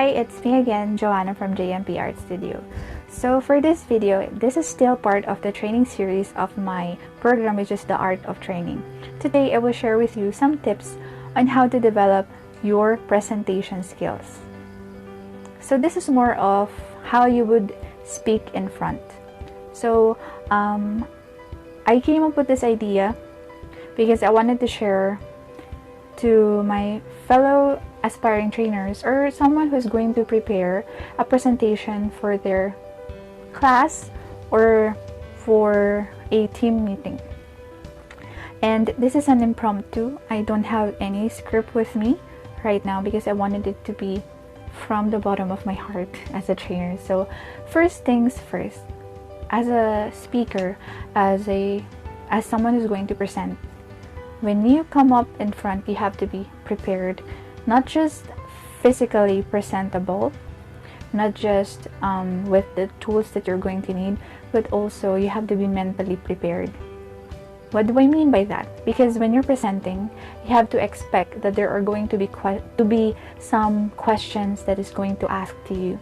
Hi, it's me again, Joanna from JMP Art Studio. So for this video, this is still part of the training series of my program, which is the Art of Training. Today, I will share with you some tips on how to develop your presentation skills. So this is more of how you would speak in front. So I came up with this idea because I wanted to share to my fellow aspiring trainers or someone who's going to prepare a presentation for their class or for a team meeting. And this is an impromptu. I don't have any script with me right now because I wanted it to be from the bottom of my heart as a trainer. So first things first, as a speaker, as someone who's going to present, when you come up in front, you have to be prepared, not just physically presentable, not just with the tools that you're going to need, but also you have to be mentally prepared. What do I mean by that? Because when you're presenting, you have to expect that there are going to be some questions that is going to ask to you.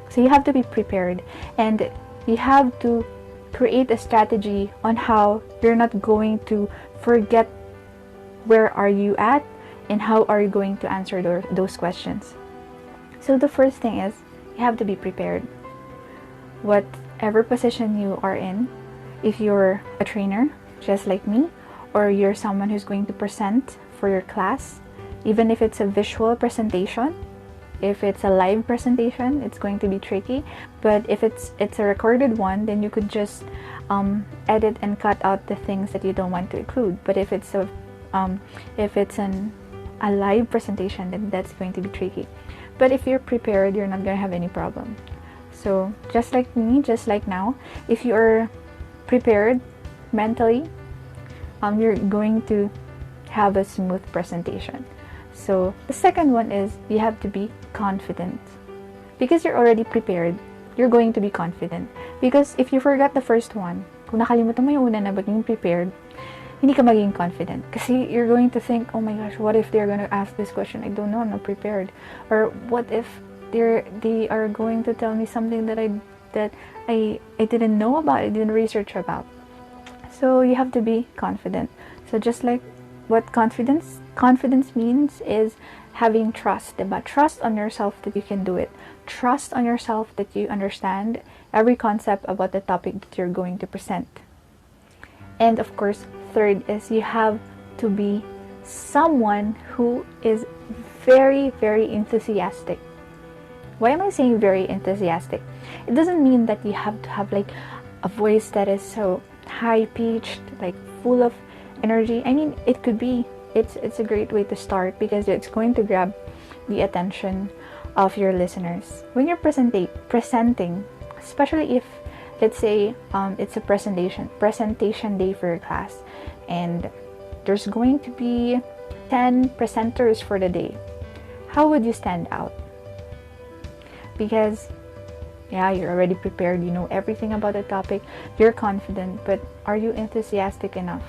So you have to be prepared, and you have to create a strategy on how you're not going to forget where are you at and how are you going to answer those questions. So the first thing is you have to be prepared. Whatever position you are in, if you're a trainer just like me, or you're someone who's going to present for your class, even if it's a visual presentation, if it's a live presentation, it's going to be tricky. But if it's a recorded one, then you could just edit and cut out the things that you don't want to include. But if it's a live presentation, then that's going to be tricky. But if you're prepared, you're not going to have any problem. So just like me, just like now, if you're prepared mentally, you're going to have a smooth presentation. So the second one is you have to be confident. Because you're already prepared, you're going to be confident. Because if you forgot the first one, kung nakalimutan mo yung una na baging prepared, hindi ka maging confident. Kasi you're going to think, oh my gosh, what if they're going to ask this question? I don't know, I'm not prepared. Or what if they are going to tell me something that I didn't know about, I didn't research about. So you have to be confident. So just like what confidence means is having trust, diba? Trust on yourself that you can do it. Trust on yourself that you understand every concept about the topic that you're going to present. And of course, third is you have to be someone who is very, very enthusiastic. Why am I saying very enthusiastic? It doesn't mean that you have to have like a voice that is so high-pitched, like full of energy. I mean, it could be. It's a great way to start because it's going to grab the attention of your listeners. When you're presenting, especially if, let's say, it's a presentation day for your class, and there's going to be 10 presenters for the day. How would you stand out? Because, yeah, you're already prepared, you know everything about the topic, you're confident, but are you enthusiastic enough?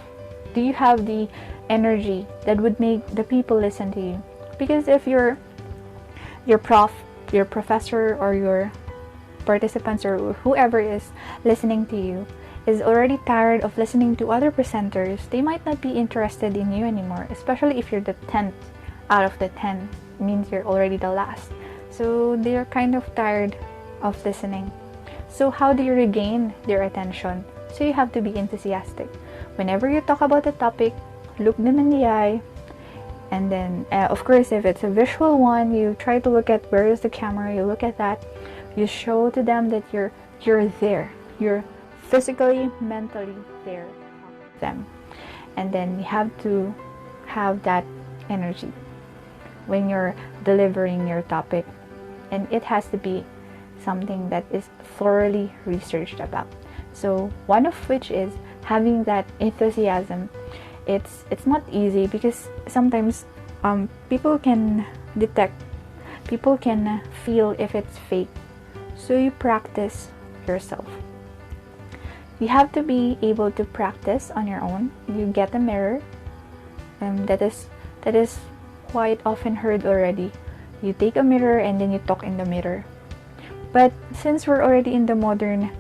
Do you have the energy that would make the people listen to you? Because if your professor, or your participants, or whoever is listening to you is already tired of listening to other presenters, they might not be interested in you anymore, especially if you're the 10th out of the 10. It means you're already the last. So they're kind of tired of listening. So how do you regain their attention? So you have to be enthusiastic. Whenever you talk about a topic, look them in the eye, and then of course if it's a visual one, you try to look at where is the camera, you look at that, you show to them that you're there, you're physically, mentally there with them. And then you have to have that energy when you're delivering your topic, and it has to be something that is thoroughly researched about. So one of which is having that enthusiasm. It's not easy because sometimes people can feel if it's fake. So you practice yourself. You have to be able to practice on your own. You get a mirror, and that is quite often heard already. You take a mirror and then you talk in the mirror. But since we're already in the modern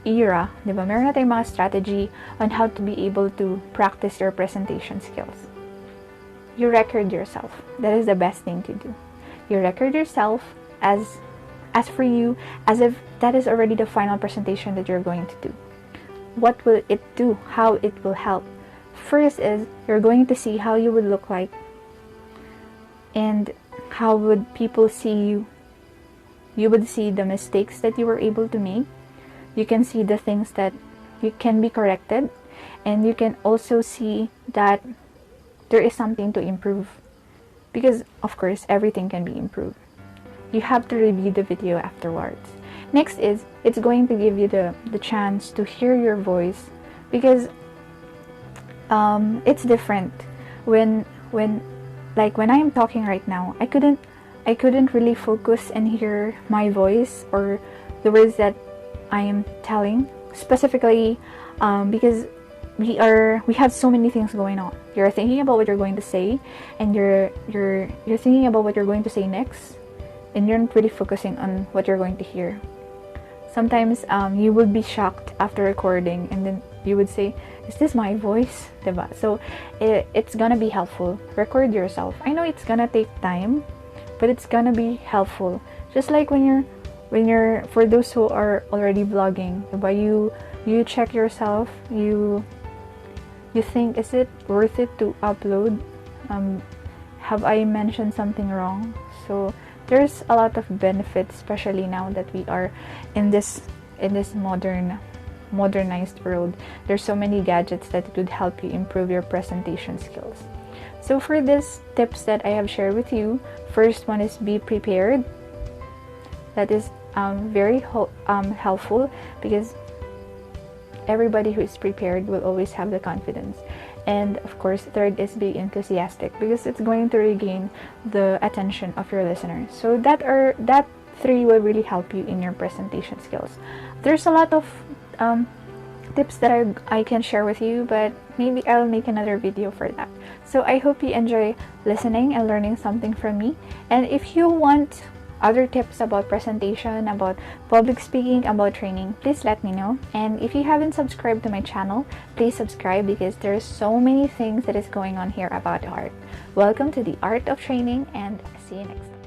era, di ba, meron na tayong mga strategy on how to be able to practice your presentation skills. You record yourself. That is the best thing to do. You record yourself as for you, as if that is already the final presentation that you're going to do. What will it do? How it will help? First is you're going to see how you would look like, and how would people see you. You would see the mistakes that you were able to make. You can see the things that you can be corrected, and you can also see that there is something to improve, because of course everything can be improved. You have to review the video afterwards. Next is it's going to give you the chance to hear your voice, because it's different when I'm talking right now. I couldn't really focus and hear my voice or the words that I am telling specifically, because we have so many things going on. You're thinking about what you're going to say, and you're thinking about what you're going to say next, and you're not really focusing on what you're going to hear. Sometimes you would be shocked after recording, and then you would say, is this my voice? Diba? So it's gonna be helpful. Record yourself. I know it's gonna take time, but it's gonna be helpful. Just like when you're for those who are already vlogging, diba? You check yourself, you think, is it worth it to upload? Have I mentioned something wrong? So there's a lot of benefits, especially now that we are in this modernized world. There's so many gadgets that would help you improve your presentation skills. So for these tips that I have shared with you, first one is be prepared. That is very helpful, because everybody who is prepared will always have the confidence. And of course, third is be enthusiastic, because it's going to regain the attention of your listeners. So that three will really help you in your presentation skills. There's a lot of tips that I can share with you, but maybe I'll make another video for that. So I hope you enjoy listening and learning something from me. And if you want other tips about presentation, about public speaking, about training, please let me know. And if you haven't subscribed to my channel, please subscribe, because there's so many things that is going on here about art. Welcome to the Art of Training, and see you next time.